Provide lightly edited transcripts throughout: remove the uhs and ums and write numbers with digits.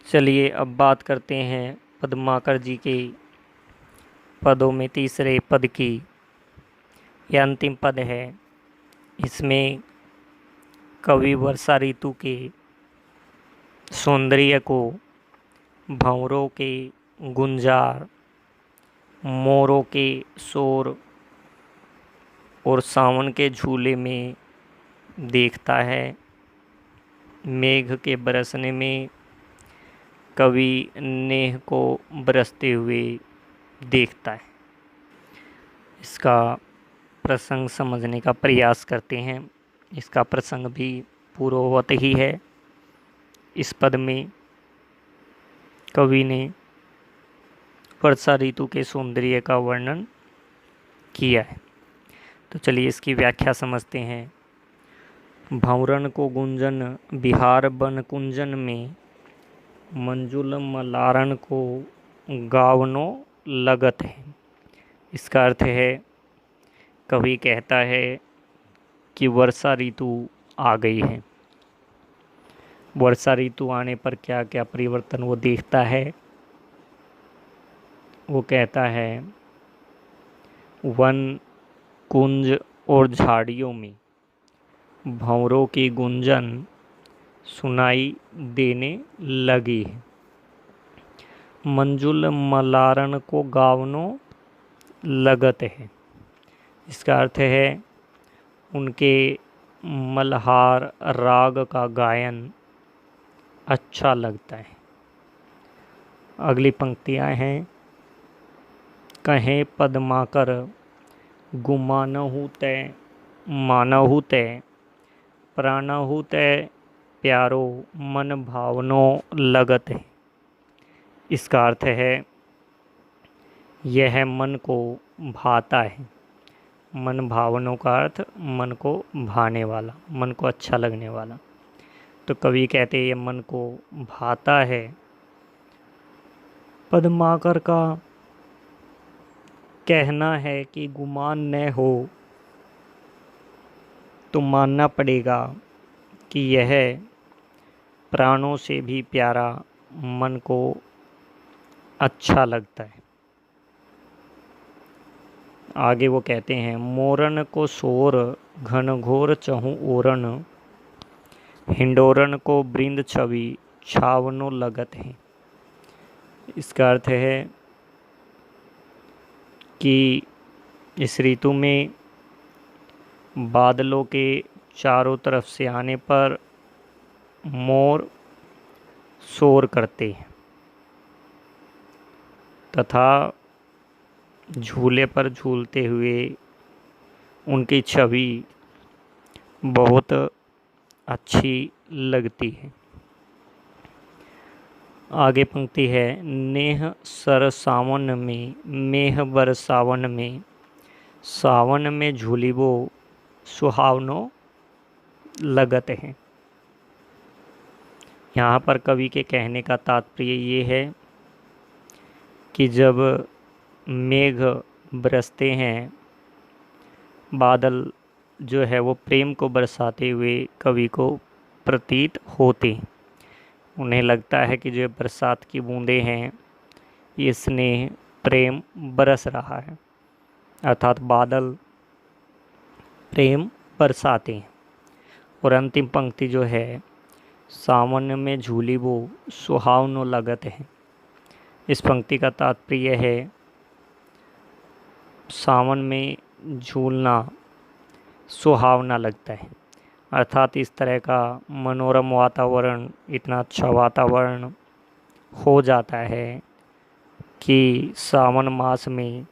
चलिए अब बात करते हैं पद्माकर जी के पदों में तीसरे पद की। यह अंतिम पद है। इसमें कवि वर्षा ऋतु के सौंदर्य को भंवरों के गुंजार, मोरों के शोर और सावन के झूले में देखता है। मेघ के बरसने में कवि नेह को बरसते हुए देखता है। इसका प्रसंग समझने का प्रयास करते हैं। इसका प्रसंग भी पूर्ववत ही है। इस पद में कवि ने वर्षा ऋतु के सौंदर्य का वर्णन किया है। तो चलिए इसकी व्याख्या समझते हैं। भंवरन को गुंजन बिहार बन कुंजन में, मंजुल मलारन को गावनो लगत है। इसका अर्थ है, कवि कहता है कि वर्षा ऋतु आ गई है। वर्षा ऋतु आने पर क्या क्या परिवर्तन वो देखता है। वो कहता है, वन, कुंज और झाड़ियों में भंवरों की गुंजन सुनाई देने लगी है। मंजुल मलारन को गावनो लगत है। इसका अर्थ है, उनके मल्हार राग का गायन अच्छा लगता है। अगली पंक्तियाँ हैं। कहें पद्माकर गुमानहु तय मानहु तय, प्राणहु तय प्यारो मन भावनो लगत है। इसका अर्थ है, यह मन को भाता है। मन भावनों का अर्थ मन को भाने वाला, मन को अच्छा लगने वाला। तो कवि कहते हैं, ये मन को भाता है। पद्माकर का कहना है कि गुमान न हो तो मानना पड़ेगा कि यह प्राणों से भी प्यारा मन को अच्छा लगता है। आगे वो कहते हैं, मोरन को शोर घनघोर चहु ओरन, हिंडोरन को बृंद छवि छावनो लगत है। इसका अर्थ है कि इस ऋतु में बादलों के चारों तरफ से आने पर मोर शोर करते हैं तथा झूले पर झूलते हुए उनकी छवि बहुत अच्छी लगती है। आगे पंक्ति है, नेह सर सावन में मेह बर सावन में, सावन में झूलिबो सुहावनो लगत है। यहाँ पर कवि के कहने का तात्पर्य ये है कि जब मेघ बरसते हैं, बादल जो है वो प्रेम को बरसाते हुए कवि को प्रतीत होते हैं। उन्हें लगता है कि जो बरसात की बूंदें हैं, ये स्नेह प्रेम बरस रहा है, अर्थात बादल प्रेम बरसाते हैं। और अंतिम पंक्ति जो है, सावन में झूलिबो सुहावनो लगत है। इस पंक्ति का तात्पर्य है, सावन में झूलना सुहावना लगता है, अर्थात इस तरह का मनोरम वातावरण, इतना अच्छा वातावरण हो जाता है कि सावन मास में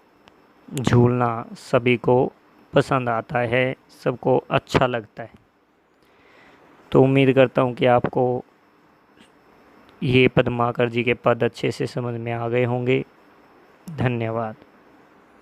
झूलना सभी को पसंद आता है, सबको अच्छा लगता है। तो उम्मीद करता हूँ कि आपको ये पद्माकर जी के पद अच्छे से समझ में आ गए होंगे। धन्यवाद।